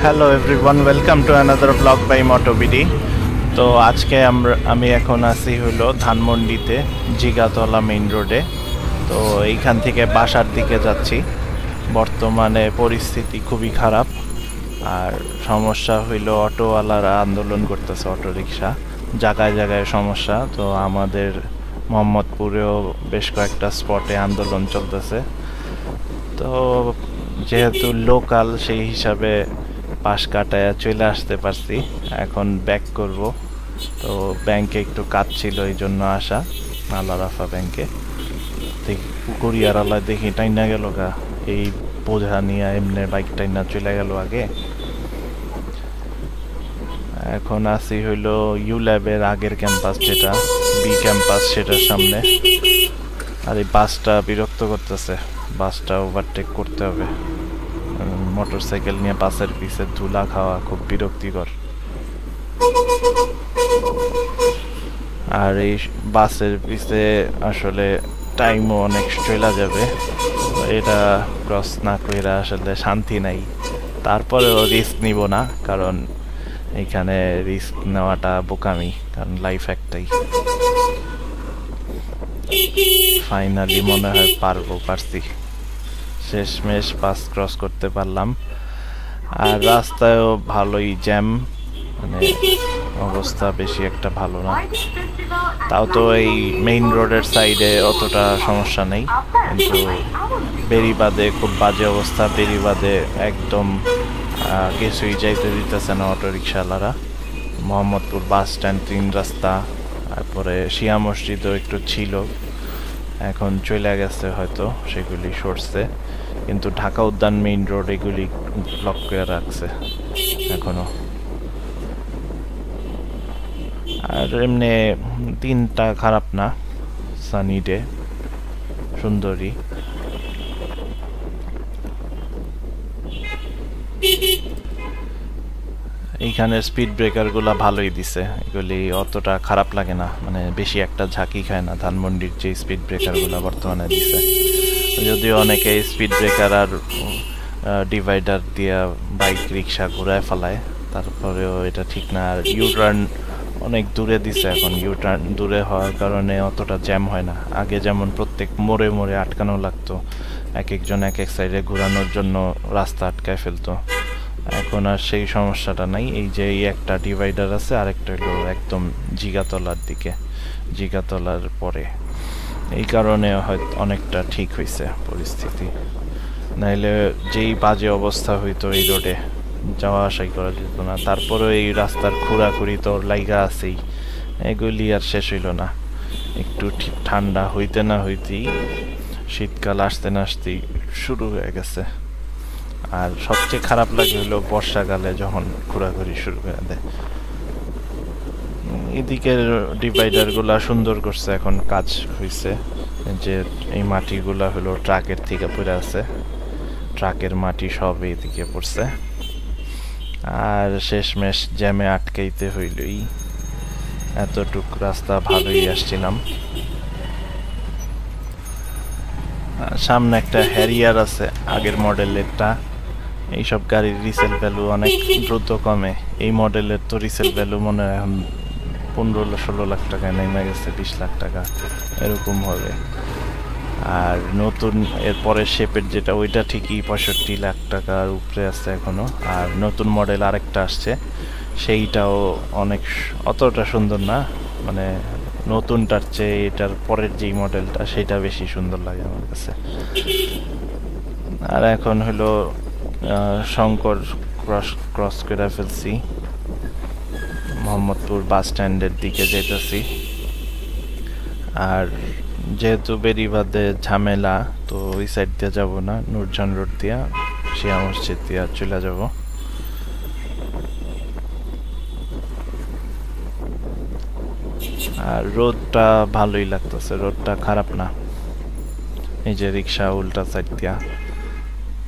Hello everyone, welcome to another blog by MotoBD. তো আজকে আমি এখন আছি হলো ধানমন্ডিতে, জিগাতলা মেইন রোডে। তো এইখান থেকে বাসার দিকে যাচ্ছি। বর্তমানে পরিস্থিতি খুবই খারাপ, আর সমস্যা হইলো অটোওয়ালারা আন্দোলন করতেছে, অটো রিক্সা জায়গায় জায়গায় সমস্যা। তো আমাদের মোহাম্মদপুরেও বেশ কয়েকটা স্পটে আন্দোলন চলতেছে। তো যেহেতু লোকাল, সেই হিসাবে পাশ কাটায় চলে আসতে পারছি। এখন ব্যাক করব। তো ব্যাংকে একটু কাজ ছিল, এই জন্য আসা আল আরাফা ব্যাংকে। দেখি কুরিয়ারওয়ালা দেখি টাইনা গেল গা, এই বোঝা নিয়ে এমনি বাইক টাইনা চলে গেল আগে। এখন আসি হইলো ইউ ল্যাবের আগের ক্যাম্পাস, যেটা বি ক্যাম্পাস, সেটার সামনে। আর এই বাসটা বিরক্ত করতেছে, বাসটা ওভারটেক করতে হবে। মোটরসাইকেল নিয়ে বাসের পিছে ধুলা খাওয়া খুব বিরক্তিকর। আর এই বাসের পিছে আসলে টাইমও অনেক চলে যাবে, এটা ক্রস না কইরা আসলে শান্তি নাই। তারপরেও রিস্ক নিব না, কারণ এখানে রিস্ক নেওয়াটা বোকামি, কারণ লাইফ একটাই। ফাইনালি মনে হয় পারছি, শেষমেশ পাস ক্রস করতে পারলাম। আর রাস্তায়ও ভালোই জ্যাম, মানে অবস্থা বেশি একটা ভালো না। তাও তো এই মেইন রোডের সাইডে অতটা সমস্যা নেই, কিন্তু বেরিবাদে খুব বাজে অবস্থা। বেরিবাদে একদম কিছুই যাইতে দিতেছে না অটো রিক্সাওয়ালারা। মোহাম্মদপুর বাস স্ট্যান্ড, 3 রাস্তা, তারপরে শিয়া মসজিদও একটু ছিল, এখন চলে গেছে হয়তো, সেগুলি সরছে। কিন্তু ঢাকা উদ্যান, মেইন রোড, এগুলি ব্লক করে রাখছে এখনো। আর এমনি দিনটা খারাপ না, সানি ডে, সুন্দরী। এইখানের স্পিড ব্রেকার গুলা ভালোই দিছে, এগুলি অতটা খারাপ লাগে না, মানে বেশি একটা ঝাঁকি খায় না ধানমন্ডির যে স্পিড ব্রেকার গুলা বর্তমানে দিছে। যদিও অনেকে স্পিড ব্রেকার আর ডিভাইডার দিয়া বাইক রিক্সা ঘুরায় ফেলায়, তারপরেও এটা ঠিক না। আর ইউটার্ন অনেক দূরে দিছে এখন, ইউটার্ন দূরে হওয়ার কারণে অতটা জ্যাম হয় না। আগে যেমন প্রত্যেক মোড়ে মোড়ে আটকানো লাগতো, এক একজন এক এক সাইডে ঘোরানোর জন্য রাস্তা আটকায় ফেলতো। এখন আর সেই সমস্যাটা নাই। এই যে এই একটা ডিভাইডার আছে, আরেকটা হলো একদম জিগাতলার দিকে, জিগাতলার পরে। এই কারণে হয়তো অনেকটা ঠিক হয়েছে পরিস্থিতি, নাইলে যেই বাজে অবস্থা হইতো এই রোডে, যাওয়া আসাই করা যেত না। তারপরে এই রাস্তার খুঁড়াখুড়ি তো লাইগা আছেই, এগুলি আর শেষ হইল না। একটু ঠান্ডা হইতে না হইতেই শীতকাল আসতে না আসতেই শুরু হয়ে গেছে। আর সবচেয়ে খারাপ লাগে হলো বর্ষাকালে, যখন ঘোরাঘুরি শুরু করে দেয়। এদিকের ডিভাইডার গুলা সুন্দর করছে, এখন কাজ হয়েছে। যে এই মাটিগুলা হলো ট্রাকের থেকে পড়ে আছে, ট্রাকের মাটি সব এইদিকে পড়ছে। আর শেষমেশ জ্যামে আটকাইতে হইলই, এতটুক রাস্তা ভালোই আসছিলাম। সামনে একটা হ্যারিয়ার আছে, আগের মডেলেরটা। এইসব গাড়ির রিসেল ভ্যালু অনেক দ্রুত কমে। এই মডেলের তো রিসেল ভ্যালু মনে হয় এখন 15-16 লাখ টাকায় নেমে গেছে, 20 লাখ টাকা এরকম হবে। আর নতুন এরপরের শেপের যেটা, ওইটা ঠিকই 65 লাখ টাকার উপরে আছে এখনো। আর নতুন মডেল আরেকটা আসছে, সেইটাও অনেক, অতটা সুন্দর না, মানে নতুনটার চেয়ে এটার পরের যেই মডেলটা সেটা বেশি সুন্দর লাগে আমার কাছে। আর এখন হলো শঙ্কর ক্রস করে ফেলছি, মোহাম্মদপুর বাস স্ট্যান্ডের দিকে যেতেছি। আর যেহেতু বেরিবাদে ঝামেলা, তো ওই সাইড দিয়ে যাব না, নূরজাহান রোড দিয়া, শিয়া মসজিদ দিয়া চলে যাব। আর রোডটা ভালোই লাগতেছে, রোডটা খারাপ না। এই যে রিক্সা উল্টা সাইড দিয়া,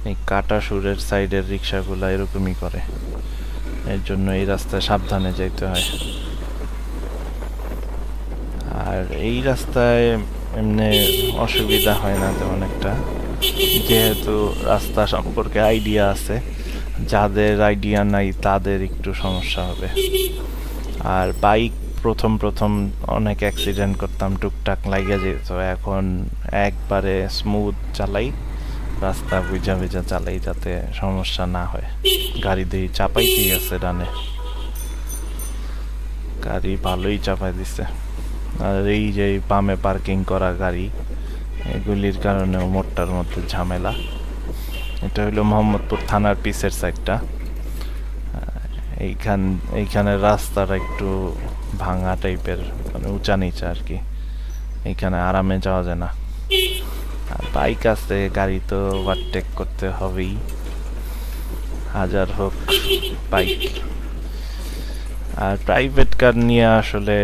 এই কাটা সুরের সাইডের রিক্সাগুলা এরকমই করে, এর জন্য এই রাস্তায় সাবধানে যাইতে হয়। আর এই রাস্তায় এমনি অসুবিধা হয় না তেমন একটা, যেহেতু রাস্তা সম্পর্কে আইডিয়া আছে, যাদের আইডিয়া নাই তাদের একটু সমস্যা হবে। আর বাইক প্রথম প্রথম অনেক অ্যাক্সিডেন্ট করতাম, টুকটাক লাগিয়ে যেত। এখন একবারে স্মুথ চালাই, রাস্তা বুঝা বুঝা চালাই যাতে সমস্যা না হয়। গাড়ি দিয়ে চাপাইতেই আছে ডানে, গাড়ি ভালোই চাপাই দিছে। আর এই যে বামে পার্কিং করা গাড়ি, এগুলির কারণেও মোটটার মধ্যে ঝামেলা। এটা হলো মোহাম্মদপুর থানার পিছের সাইডটা। এইখানে রাস্তাটা একটু ভাঙা টাইপের, মানে উঁচা নিচা আর কি, এইখানে আরামে যাওয়া যায় না। আর বাইক আছে, গাড়ি তো ওভারটেক করতে হবেই, হাজার হোক বাইক। আর প্রাইভেট কার নিয়ে আসলে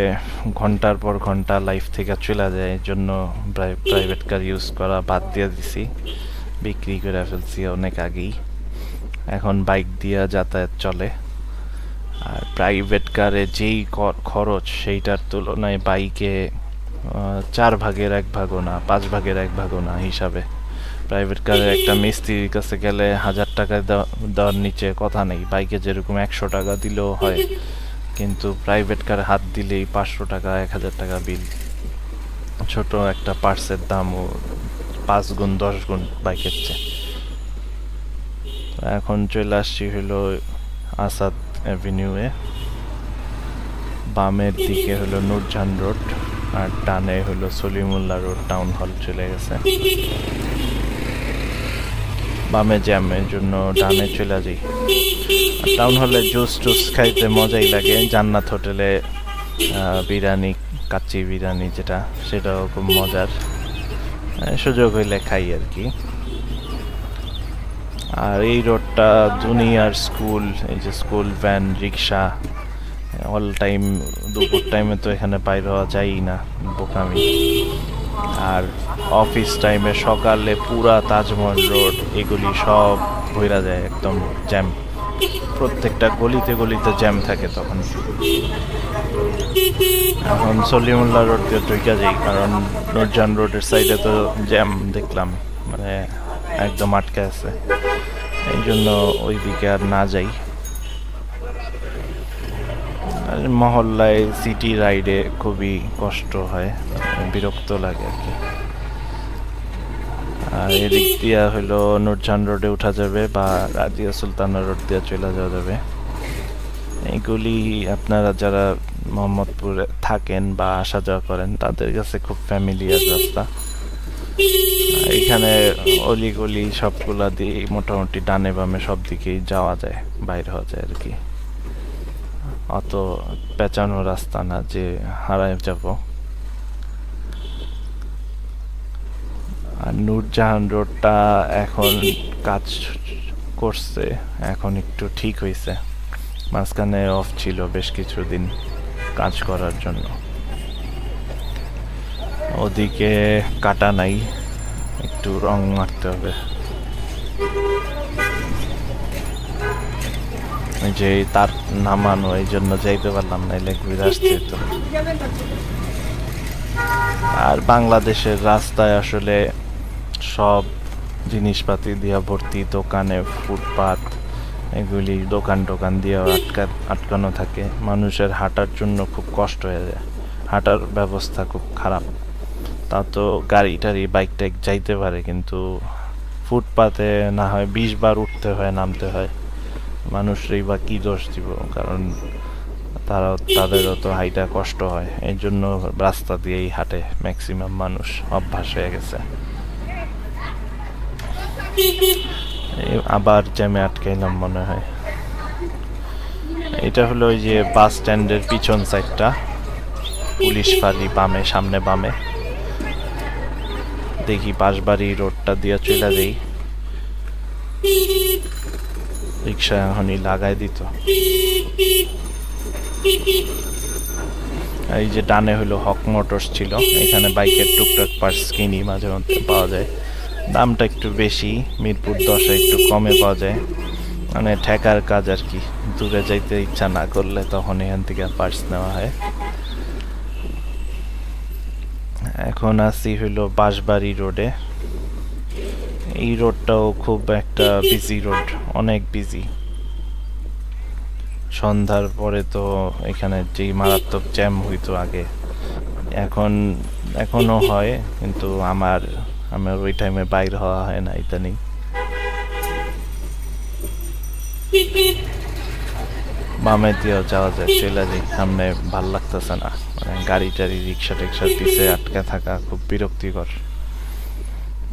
ঘন্টার পর ঘন্টা লাইফ থেকে চলে যায়, এই জন্য প্রাইভেট কার ইউজ করা বাদ দিয়ে দিছি, বিক্রি করে ফেলছি অনেক আগেই। এখন বাইক দিয়ে যাতায়াত চলে। আর প্রাইভেট কারে যেই খরচ সেইটার তুলনায় বাইকে 4 ভাগের 1 ভাগও না, 5 ভাগের 1 ভাগও না হিসাবে। প্রাইভেট কারে একটা মিস্ত্রির কাছে গেলে 1000 টাকা দেওয়ার নিচে কথা নেই, বাইকে যেরকম 100 টাকা দিলেও হয়, কিন্তু প্রাইভেট কারে হাত দিলেই 500 টাকা 1000 টাকা বিল। ছোট একটা পার্টসের দামও 5 গুণ 10 গুণ বাইকের চেয়ে। এখন চলে আসছি হলো আসাদ অ্যাভিনিউয়ে। বামের দিকে হলো নূরজাহান রোড, আর ডানে হলো সলিমুল্লাহ রোড, টাউন হল চলে গেছে। বামে জ্যামের জন্য ডানে চলে যাই। টাউন হলে জুস টুস খাইতে মজাই লাগে। জান্নাত হোটেলে বিরিয়ানি, কাচ্চি বিরিয়ানি যেটা, সেটাও খুব মজার, সুযোগ হইলে খাই আর কি। আর এই রোডটা জুনিয়র স্কুল, এই যে স্কুল ভ্যান, রিক্সা অল টাইম, দুপুর টাইমে তো এখানে বাইর হওয়া যায়ই না, বোকামি। আর অফিস টাইমে সকালে পুরা তাজমহল রোড এগুলি সব ভইরা যায়, একদম জ্যাম, প্রত্যেকটা গলিতে গলিতে জ্যাম থাকে তখন। এখন সলিমুল্লাহ রোড দিয়ে ঢুকে যাই, কারণ নূরজাহান রোডের সাইডে তো জ্যাম দেখলাম, মানে একদম আটকে আছে, এই জন্য ওই দিকে আর না যাই। মহল্লায় সিটি রাইডে খুবই কষ্ট হয়, বিরক্ত লাগে আর কি। আর এদিক দিয়া হলো নূরজাহান রোডে উঠা যাবে বা রাজিয়া সুলতানা রোড দিয়ে চলে যাওয়া যাবে। এইগুলি আপনারা যারা মোহাম্মদপুরে থাকেন বা আসা যাওয়া করেন তাদের কাছে খুব ফ্যামিলিয়ার রাস্তা। এখানে অলিগলি সবগুলা দিয়ে মোটামুটি ডানে বামে সব দিকেই যাওয়া যায়, বাইরে হওয়া যায় আর কি। অত পেঁচানো রাস্তা না যে হারায় যাব। আর নূরজাহান রোডটা এখন কাজ করছে, এখন একটু ঠিক হয়েছে, মাঝখানে অফ ছিল বেশ কিছুদিন কাজ করার জন্য। ওদিকে কাটা নাই, একটু রং মারতে হবে। যে তার নামানো, এই জন্য যাইতে পারলাম না, এলে ঘুরে আসতে তো। আর বাংলাদেশের রাস্তায় আসলে সব জিনিসপাতি দিয়া ভর্তি, দোকানে ফুটপাত এগুলি দোকান টোকান দিয়ে আটকানো থাকে, মানুষের হাঁটার জন্য খুব কষ্ট হয়ে যায়, হাঁটার ব্যবস্থা খুব খারাপ। তা তো গাড়ি টাড়ি বাইক টাইক যাইতে পারে, কিন্তু ফুটপাতে না হয় 20 বার উঠতে হয় নামতে হয়। মানুষরাই বা কি দোষ দিব, কারণ তাদেরও তো হাইটা কষ্ট হয়, এই জন্য রাস্তা দিয়েই হাঁটে ম্যাক্সিমাম মানুষ, অভ্যাস হয়ে গেছে। আবার জ্যামে আটকাইলাম মনে হয়। এটা হলো ওই যে বাস স্ট্যান্ডের পিছন সাইডটা, পুলিশ ফাঁড়ি বামে, সামনে বামে। দেখি বাঁশবাড়ি রোডটা দিয়ে চলে যাই, রিক্সা এখনই লাগাই দিত। এই যে ডানে হলো হক মোটরস ছিল, এখানে বাইকের টুকটাক পার্টস কিনি, মাঝে মধ্যে পাওয়া যায়, দামটা একটু বেশি, মিরপুর 10-এ একটু কমে পাওয়া যায়, মানে ঠেকার কাজ আর কি। দূরে যাইতে ইচ্ছা না করলে তখন এখান থেকে পার্টস নেওয়া হয়। এখন আছি হইলো বাঁশবাড়ি রোডে। এই রোডটাও খুব একটা বিজি রোড, অনেক বিজি, সন্ধ্যার পরে তো এখানে যেই মারাত্মক জ্যাম হইতো আগে, এখনো হয়, কিন্তু আমার ওই টাইমে বাইর হওয়া হয় না ইদানিং। বামে দিয়েও যাওয়া যায়, চলে যাই, সামনে ভাল লাগতেছে না, মানে গাড়ি টাড়ি রিক্সা টিক্সার পিছে আটকে থাকা খুব বিরক্তিকর।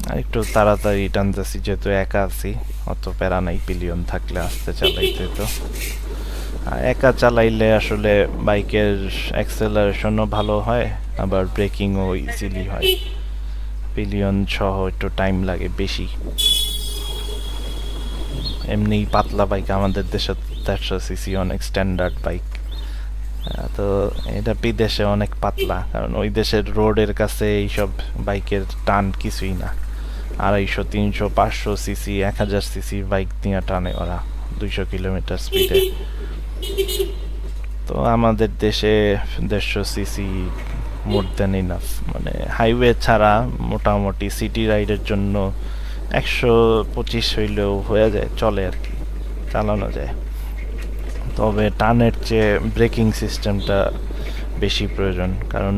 আর একটু তাড়াতাড়ি টানতেছি যেহেতু একা আছি, অত প্যারা নাই, পিলিয়ন থাকলে আস্তে চালাইতে তো। আর একা চালাইলে আসলে বাইকের অ্যাক্সেলারেশনও ভালো হয়, আবার ব্রেকিংও ইজিলি হয়। পিলিয়ন সহ একটু টাইম লাগে বেশি। এমনি পাতলা বাইক আমাদের দেশে 400cc অনেক স্ট্যান্ডার্ড বাইক, তো এটা বিদেশে অনেক পাতলা, কারণ ওই দেশের রোডের কাছে এইসব বাইকের টান কিছুই না। 250, 300, 500cc, 1000cc বাইক নিয়ে টানে ওরা 200 কিলোমিটার স্পিডে। তো আমাদের দেশে 150cc মোর দেন ইনাফ, মানে হাইওয়ে ছাড়া মোটামুটি সিটি রাইডের জন্য 125 হইলেও হয়ে যায়, চলে আর কি, চালানো যায়। তবে টানের চেয়ে ব্রেকিং সিস্টেমটা বেশি প্রয়োজন, কারণ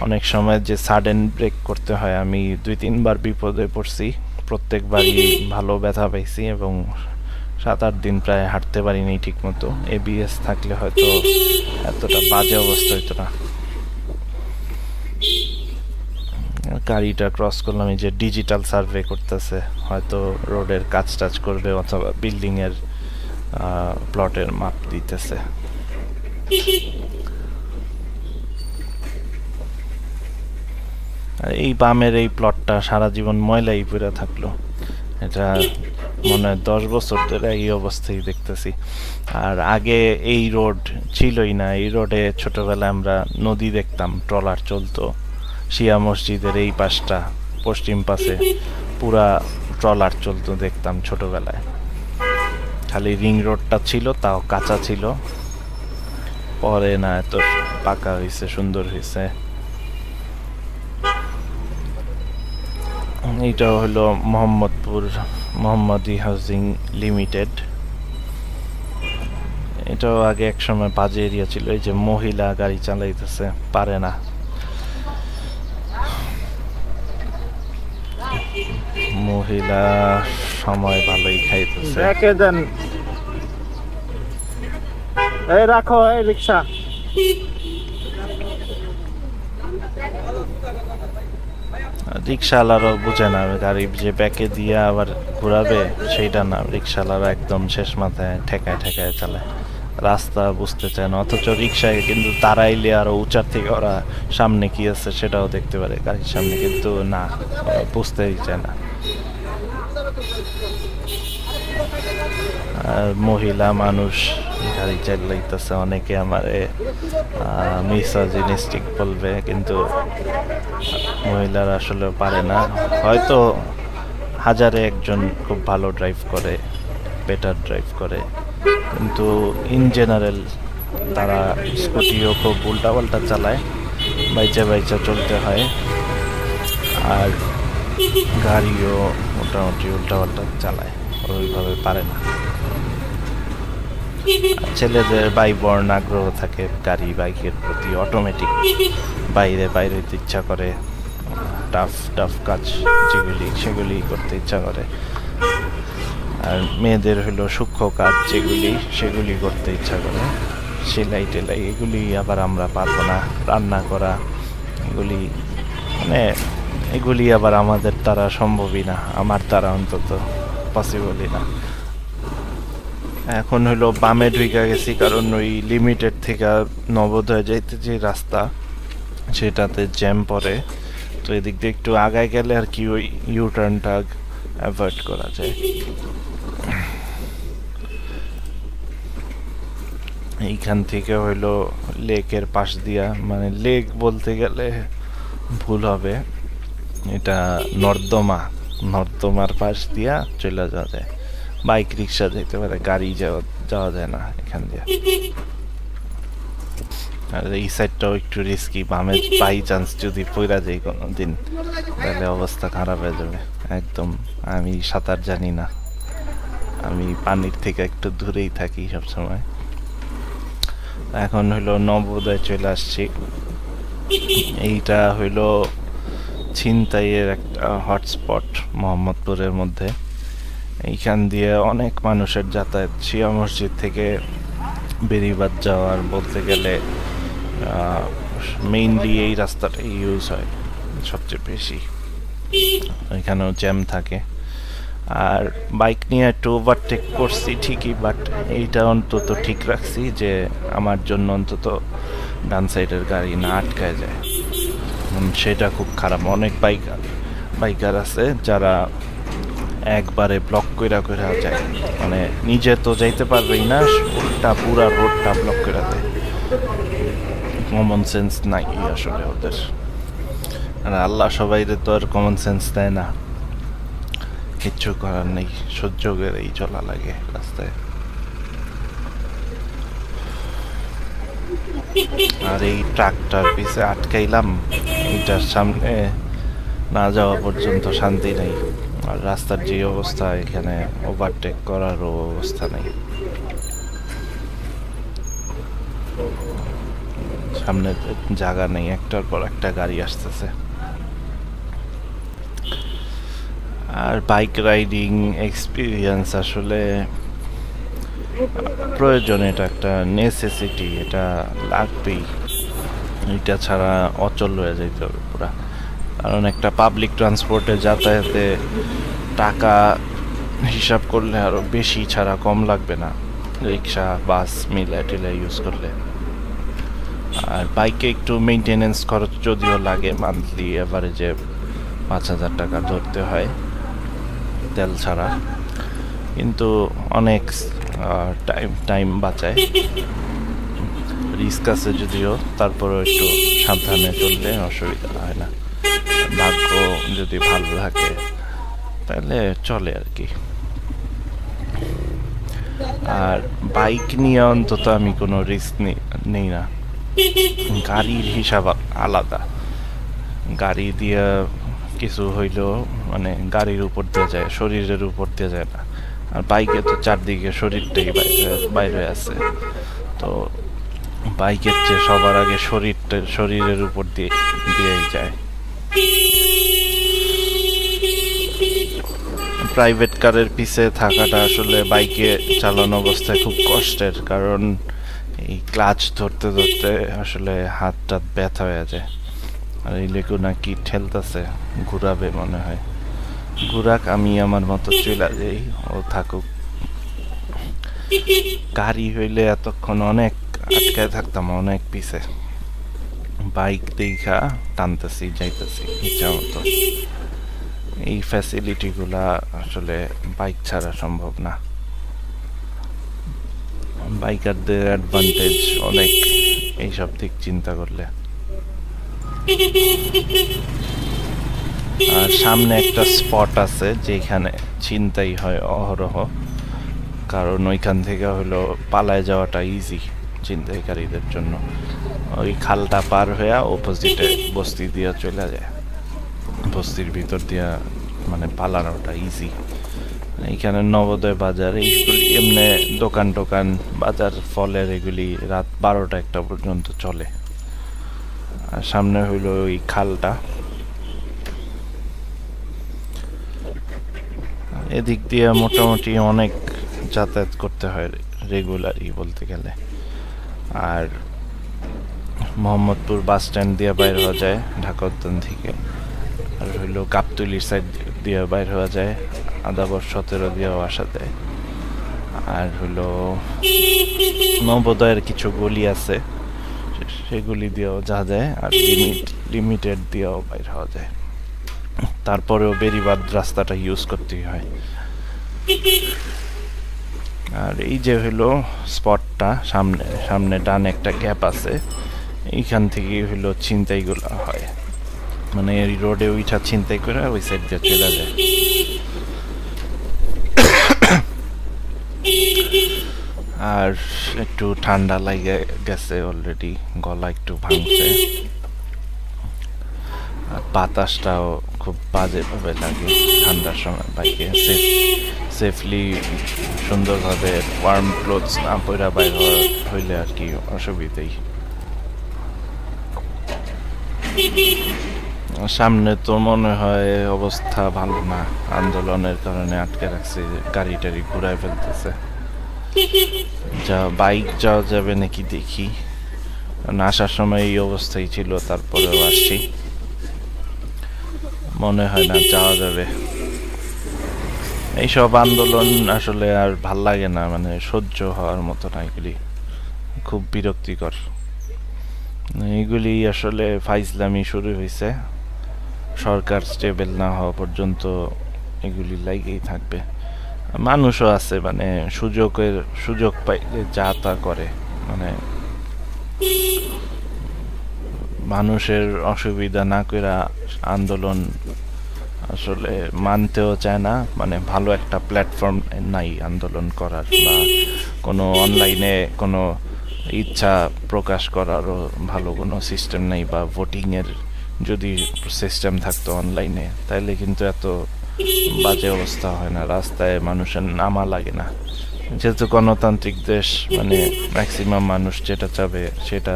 অনেক সময় যে সাডেন ব্রেক করতে হয়, আমি 2-3 বার বিপদে পড়ছি, প্রত্যেকবারই ভালো ব্যথা পাইছি এবং 7-8 দিন প্রায় হাঁটতে পারিনি ঠিক মতো। এবিএস থাকলে হয়তো এতটা বাজে অবস্থা হইতো না। গাড়িটা ক্রস করলাম, এই যে ডিজিটাল সার্ভে করতেছে, হয়তো রোডের কাজ টাজ করবে অথবা বিল্ডিং এর প্লটের মাপ দিতেছে। এই বামের এই প্লটটা সারা জীবন ময়লাই পড়ে থাকলো, এটা মনে হয় 10 বছর ধরে এই অবস্থায় দেখতেছি। আর আগে এই রোড ছিলই না, এই রোডে ছোটবেলায় আমরা নদী দেখতাম, ট্রলার চলতো, শিয়া মসজিদের এই পাশটা পশ্চিম পাশে পুরা ট্রলার চলতো দেখতাম ছোটবেলায়। খালি রিং রোডটা ছিল, তাও কাঁচা ছিল, পরে না এত পাকা হয়েছে, সুন্দর হয়েছে। এটা হলো মোহাম্মদপুর মোহাম্মদী হাউজিং লিমিটেড। এটাও আগে এক সময় বাজে এরিয়া ছিল, এই যে মহিলা গাড়ি চালাইতেছে, পারে না। মহিলা সময় ভালোই খাইতেছে। এই রাখো এই রিক্সা। রিক্সাওয়ালারও বুঝে না, গাড়ি যে ব্যাকে দিয়ে আবার ঘুরাবে সেইটা না, রিক্সাওয়ালারা একদম শেষ মাথায় ঠেকায় ঠেকায় চালায়, রাস্তা বুঝতে চায় না। অথচ রিক্সায় কিন্তু দাঁড়াইলে আরো উঁচার থেকে ওরা সামনে কি আছে সেটাও দেখতে পারে গাড়ির সামনে, কিন্তু না, বুঝতেই চায় না। আর মহিলা মানুষ গাড়ি চালাইতেছে, অনেকে আমারে মিসোজিনিস্টিক বলবে, কিন্তু মহিলারা আসলে পারে না। হয়তো 1000-এ একজন খুব ভালো ড্রাইভ করে, বেটার ড্রাইভ করে, কিন্তু ইন জেনারেল তারা স্কুটিও খুব উল্টাপাল্টা চালায়, বাইচা বাইচা চলতে হয়, আর গাড়িও মোটামুটি উল্টাপাল্টা চালায়, ওইভাবে পারে না। ছেলেদের বাইবর্ণ আগ্রহ থাকে গাড়ি বাইকের প্রতি, অটোমেটিক বাইরে বাইরে ইচ্ছা করে, টাফ টাফ কাজ যেগুলি সেগুলি করতে ইচ্ছা করে। আর মেয়েদের হলো সূক্ষ্ম কাজ যেগুলি সেগুলি করতে ইচ্ছা করে, সেলাই টেলাই এগুলি আবার আমরা পারবো না, রান্না করা এগুলি, মানে এগুলি আবার আমাদের দ্বারা সম্ভবই না, আমার দ্বারা অন্তত পসিবলই না। এখন হলো বামে ঢুকে গেছি, কারণ ওই লিমিটেড থেকে নবোদয় যাইতে যে রাস্তা সেটাতে জ্যাম পড়ে, তো এদিক দিয়ে একটু আগায় গেলে আর কি ওই ইউটার্নটা অ্যাভয়েড করা যায়। এইখান থেকে হইলো লেকের পাশ দিয়া, মানে লেক বলতে গেলে ভুল হবে, এটা নর্দমার পাশ দিয়া চলে যাওয়া যায়, বাইক রিক্সা যেতে পারে, গাড়ি যাওয়া যায় না এখান দিয়ে। আর এই সাইডটাও একটু রিস্কি, বামে বাই চান্স যদি পইরা যাই কোনো দিন তাহলে অবস্থা খারাপ হয়ে যাবে একদম। আমি সাঁতার জানি না, আমি পানির থেকে একটু দূরেই থাকি সবসময়, এখন হইলো নবোদয় চলে আসছি। এইটা হইলো ছিনতাইয়ের একটা হটস্পট মোহাম্মদপুরের মধ্যে। এইখান দিয়ে অনেক মানুষের যাতায়াত, শিয়া মসজিদ থেকে বেরিবাদ যাওয়ার বলতে গেলে মেইনলি এই রাস্তাটা ইউজ হয় সবচেয়ে বেশি। এখানেও জ্যাম থাকে। আর বাইক নিয়ে একটু ওভারটেক করছি ঠিকই, বাট এইটা অন্তত ঠিক রাখছি যে আমার জন্য অন্তত ডান সাইডের গাড়ি না আটকায় যায়। সেটা খুব খারাপ। অনেক বাইকার আছে যারা একবারে ব্লক কইরা যায়, মানে নিজে তো যাইতে পারবেই না, ওটা পুরা রোডটা ব্লক করে দেয়। কমন সেন্স নাই আসলে ওদের। আর আল্লাহ সবাইরে তো আর কমন সেন্স দেয় না, কিচ্ছু করার নেই, সহ্য করেই চলা লাগে রাস্তায়। আর এই ট্রাকটার পিছে আটকাইলাম, এইটার সামনে না যাওয়া পর্যন্ত শান্তি নেই। আর রাস্তার যে অবস্থা, এখানে ওভারটেক করারও অবস্থা নেই। সামনে জায়গা নেই, একটার পর একটা গাড়ি আসতেছে। আর বাইক রাইডিং এক্সপিরিয়েন্স আসলে প্রয়োজন, এটা একটা নেসেসিটি, এটা লাগবেই। এটা ছাড়া অচল হয়ে যাইতে হবে পুরা। কারণ একটা পাবলিক ট্রান্সপোর্টে যাতায়াতে টাকা হিসাব করলে আরো বেশি ছাড়া কম লাগবে না, রিক্সা বাস মিলে টিলে ইউজ করলে। আর বাইকে একটু মেইনটেনেন্স খরচ যদিও লাগে, মান্থলি এভারেজে 5,000 টাকা ধরতে হয় তেল ছাড়া, কিন্তু অনেক টাইম বাঁচায়। রিস্ক আছে যদিও, তারপরেও একটু সাবধানে চললে অসুবিধা হয় না। ভাগ্য যদি ভালো থাকে তাহলে চলে আর কি। আর বাইক নিয়ে অন্তত আমি কোনো রিস্ক নেই না। গাড়ির হিসাব আলাদা, গাড়ি দিয়ে কিছু হইলেও মানে গাড়ির উপর দিয়ে যায়, শরীরের উপর দিয়ে যায় না। আর বাইকে তো চারদিকে শরীরটাই বাইরে আছে, তো বাইকের চেয়ে সবার আগে শরীরের উপর দিয়েই যায়। প্রাইভেট কারের পিছে থাকাটা আসলে বাইকে চালানো অবস্থায় খুব কষ্টের, কারণ এই ক্লাচ ধরতে ধরতে আসলে হাত টাত ব্যথা হয়ে যায়। আর এই লেকু নাকি ঠেলতেছে, ঘুরাবে মনে হয়। ঘুরাক, আমি আমার মতো চলে যাই, ও থাকুক। গাড়ি হইলে এতক্ষণ অনেক আটকায় থাকতাম, অনেক পিছে। বাইক দেখা টানতেছি, যাইতেছি ইচ্ছা মতো। এই ফ্যাসিলিটি গুলা আসলে বাইক ছাড়া সম্ভব না। বাইকারদের অ্যাডভান্টেজ অনেক এইসব দিক চিন্তা করলে। আর সামনে একটা স্পট আছে যেখানে ছিনতাই হয় অহরহ, কারণ ওইখান থেকে হলো পালায় যাওয়াটা ইজি ছিনতাইকারীদের জন্য। ওই খালটা পার হয়ে অপোজিটে বস্তি দিয়ে চলে যায়, বস্তির ভিতর দিয়া মানে পালানোটা ইজি। এইখানে নবোদয় বাজার, এইগুলি এমনি দোকান টোকান বাজার ফলের এগুলি রাত 12টা-1টা পর্যন্ত চলে। আর সামনে হইল ওই খালটা। এদিক দিয়ে মোটামুটি অনেক যাতায়াত করতে হয় রেগুলারই বলতে গেলে। আর মোহাম্মদপুর বাস স্ট্যান্ড দিয়ে বাইর হওয়া যায় ঢাকা উদ্যান থেকে। আর হইলো গাবতলির সাইড দিয়ে বাইর হওয়া যায়, আদাবর 17 দিয়েও আসা যায়। আর হইলো নবোদয়ের কিছু গলি আছে, সেগুলি দিয়েও যাওয়া যায়। আর লিমিটেড দিয়েও বাইর হওয়া যায়। তারপরেও বেরিবাদ রাস্তাটা ইউজ করতেই হয়। আর এই যে হইলো স্পটটা, সামনে ডান একটা গ্যাপ আছে, এইখান থেকে হইলো ছিনতাইগুলো হয়, মানে এই রোডে ওইটা ছিনতাই করে ওই সাইড দিয়ে চলে যায়। আর একটু ঠান্ডা লাগে গেছে অলরেডি, গলা একটু ভাঙছে। আর বাতাসটাও খুব বাজেভাবে লাগে ঠান্ডার সময় বাইকে সেফলি সুন্দরভাবে ওয়ার্ম ক্লোথস না পরা বাইর হইলে আর কি অসুবিধাই। সামনে তো মনে হয় অবস্থা ভালো না, আন্দোলনের কারণে আটকে রাখছে, গাড়ি টাড়ি ঘুরায় ফেলতেছে। যা বাইক যাওয়া যাবে নাকি দেখি, আসার সময় এই অবস্থাই ছিল, তারপরেও আসছি, মনে হয় না যাওয়া যাবে। এইসব আন্দোলন আসলে আর ভাল লাগে না, মানে সহ্য হওয়ার মতো না, এগুলি খুব বিরক্তিকর। এগুলি আসলে ফাইজলামি শুরু হয়েছে, সরকার স্টেবল না হওয়া পর্যন্ত এগুলি লাগেই থাকবে। মানুষও আছে মানে সুযোগ পাইলে যা তা করে, মানে মানুষের অসুবিধা না কইরা আন্দোলন আসলে মানতেও চায় না, মানে ভালো একটা প্ল্যাটফর্ম নাই আন্দোলন করার, বা কোনো অনলাইনে কোনো ইচ্ছা প্রকাশ করারও ভালো কোনো সিস্টেম নেই, বা ভোটিংয়ের যদি সিস্টেম থাকতো অনলাইনে তাহলে কিন্তু এত বাজে অবস্থা হয় না, রাস্তায় মানুষের নামা লাগে না। যেহেতু গণতান্ত্রিক দেশ, মানে ম্যাক্সিমাম মানুষ যেটা চাবে সেটা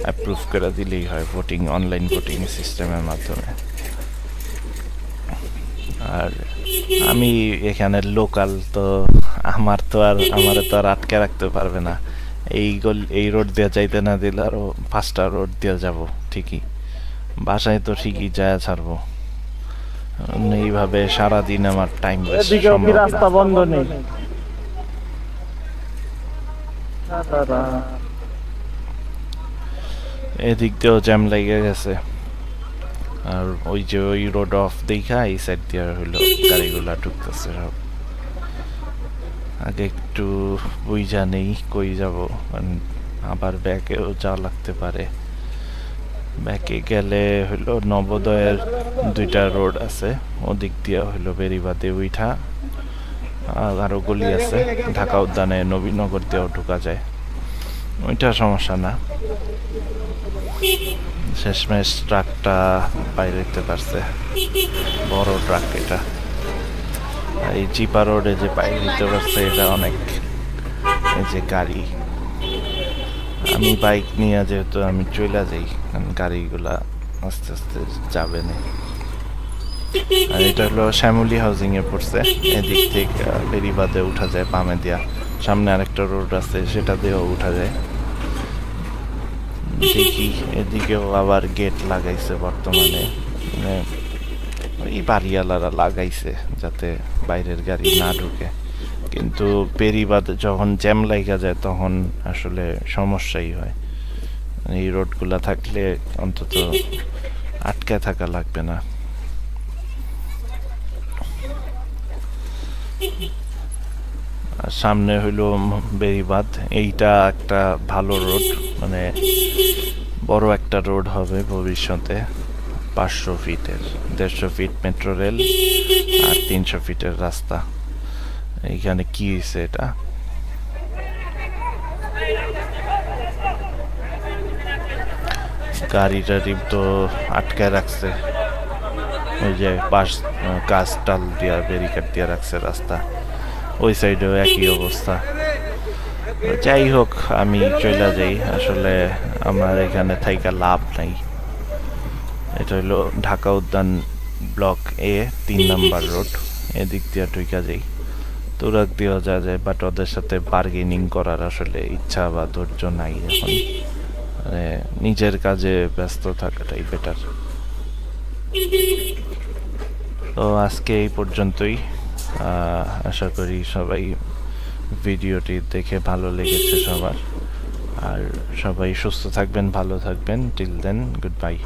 অ্যাপ্রুভ করে দিলেই হয় ভোটিং, অনলাইন ভোটিং সিস্টেমের মাধ্যমে। আর আমি এখানে লোকাল, তো আমার তো আর আটকে রাখতে পারবে না। এই রোড দিয়ে যাইতে না দিলে আরো 5টা রোড দিয়ে যাব, ঠিকই বাসায় তো ঠিকই যায় ছাড়বো। এইভাবে সারাদিন আমার টাইম ওয়েস্ট। রাস্তা বন্ধ নেই, এদিক দিয়েও জ্যাম লেগে গেছে। আর ওই যে ওই রোড অফ দেখা এই সাইড দিয়ে হইলো গাড়িগুলা ঢুকতেছে সব। আগে একটু বুঝা নেই কই যাব, আবার ব্যাকেও যাওয়া লাগতে পারে। ব্যাকে গেলে হইলো নবোদয়ের 2টা রোড আছে, ওদিক দিয়ে হইলো বেরিবাদে উঠা, আরো গলি আছে, ঢাকা উদ্যানে নবীনগর দিয়েও ঢুকা যায়, ওইটা সমস্যা না। শেষমেশ ট্রাকটা বাইরে দিতে পারছে, বড় ট্রাক এটা। এই চিপা রোডে যে বাইরে দিতে পারছে এটা অনেক। এই যে গাড়ি, আমি বাইক নিয়ে যেহেতু আমি চলে যাই, কারণ গাড়িগুলা আস্তে আস্তে যাবে না। আর এটা হলো শ্যামলী হাউজিং এ পড়ছে, এদিক থেকে বেরিবাদে উঠা যায় বামে দিয়া, সামনে আরেকটা রোড আছে সেটা দিয়েও উঠা যায়। দেখি এদিকেও আবার গেট লাগাইছে বর্তমানে, মানে ওই বাড়িওয়ালারা লাগাইছে যাতে বাইরের গাড়ি না ঢুকে, কিন্তু বেরিবাদে যখন জ্যাম লাগা যায় তখন আসলে সমস্যাই হয়। এই রোডগুলা থাকলে অন্তত আটকে থাকা লাগবে না। আর সামনে হইলো বেরিবাদ, এইটা একটা ভালো রোড, মানে বড় একটা রোড হবে ভবিষ্যতে, 500 ফিটের, 150 ফিট মেট্রো রেল আর 300 ফিটের রাস্তা। এইখানে কি হয়েছে, এটা গাড়ি টাড়ি তো আটকায় রাখছে, ওই যে গাছ টাল দিয়া ব্যারিকেড দিয়ে রাখছে রাস্তা, ওই সাইডেও একই অবস্থা। যাই হোক, আমি চলে যাই, আসলে আমার এখানে থাইকা লাভ নাই। এটা হলো ঢাকা উদ্যান ব্লক এ 3 নম্বর রোড, এদিক দিয়ে ঢুকা যাই, তুরাক দিয়েও যা যায়, বাট ওদের সাথে বার্গেনিং করার আসলে ইচ্ছা বা ধৈর্য নাই এখন, মানে নিজের কাজে ব্যস্ত থাকাটাই বেটার। তো আজকে এই পর্যন্তই, আশা করি সবাই ভিডিওটি দেখে ভালো লেগেছে সবার, আর সবাই সুস্থ থাকবেন, ভালো থাকবেন। Till then, good bye.